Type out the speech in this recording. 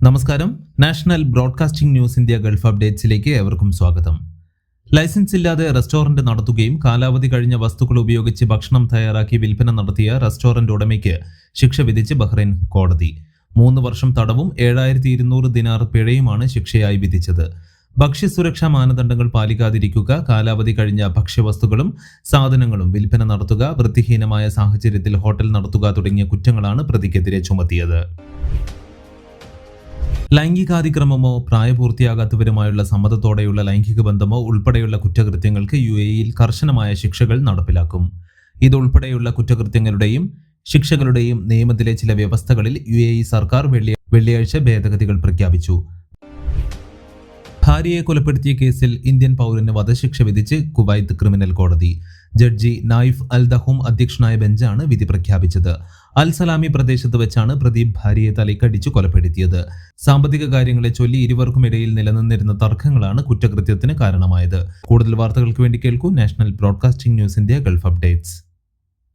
നമസ്കാരം. National broadcasting news India Gulf അപ്ഡേറ്റ്സിലേക്ക് ഏവർക്കും സ്വാഗതം. ലൈസൻസ് ഇല്ലാതെ റെസ്റ്റോറന്റ് നടത്തുകയും കാലാവധി കഴിഞ്ഞ വസ്തുക്കൾ ഉപയോഗിച്ച് ഭക്ഷണം തയ്യാറാക്കി വിൽപ്പന നടത്തിയ റെസ്റ്റോറന്റ് ഉടമയ്ക്ക് ശിക്ഷ വിധിച്ച് ബഹ്റൈൻ കോടതി. 3 വർഷം തടവും 7200 ദിനാർ പിഴയുമാണ് ശിക്ഷയായി വിധിച്ചത്. ഭക്ഷ്യസുരക്ഷാ മാനദണ്ഡങ്ങൾ പാലിക്കാതിരിക്കുക, കാലാവധി കഴിഞ്ഞ ഭക്ഷ്യവസ്തുക്കളും സാധനങ്ങളും വിൽപ്പന നടത്തുക, വൃത്തിഹീനമായ സാഹചര്യത്തിൽ ഹോട്ടൽ നടത്തുക തുടങ്ങിയ കുറ്റങ്ങളാണ് പ്രതിക്കെതിരെ ചുമത്തിയത്. ലൈംഗികാതിക്രമമോ പ്രായപൂർത്തിയാകാത്തവരുമായുള്ള സമ്മതത്തോടെയുള്ള ലൈംഗിക ബന്ധമോ ഉൾപ്പെടെയുള്ള കുറ്റകൃത്യങ്ങൾക്ക് UAE-യിൽ കർശനമായ ശിക്ഷകൾ നടപ്പിലാക്കും. ഇതുൾപ്പെടെയുള്ള കുറ്റകൃത്യങ്ങളുടെയും ശിക്ഷകളുടെയും നിയമത്തിലെ ചില വ്യവസ്ഥകളിൽ UAE സർക്കാർ വെള്ളിയാഴ്ച ഭേദഗതികൾ പ്രഖ്യാപിച്ചു. ഭാര്യയെ കൊലപ്പെടുത്തിയ കേസിൽ ഇന്ത്യൻ പൗരന് വധശിക്ഷ വിധിച്ച് കുവൈത്ത് ക്രിമിനൽ കോടതി. ജഡ്ജി നായിഫ് അൽ ദഹൂം അധ്യക്ഷനായ ബെഞ്ചാണ് വിധി പ്രഖ്യാപിച്ചത്. അൽ സലാമി പ്രദേശത്ത് വെച്ചാണ് പ്രദീപ് ഭാര്യയെ തലക്കടിച്ചു കൊലപ്പെടുത്തിയത്. സാമ്പത്തിക കാര്യങ്ങളെ ചൊല്ലി ഇരുവർക്കുമിടയിൽ നിലനിന്നിരുന്ന തർക്കങ്ങളാണ് കുറ്റകൃത്യത്തിന് കാരണമായത്. കൂടുതൽ വാർത്തകൾക്ക് വേണ്ടി കേൾക്കൂ national broadcasting news India Gulf updates.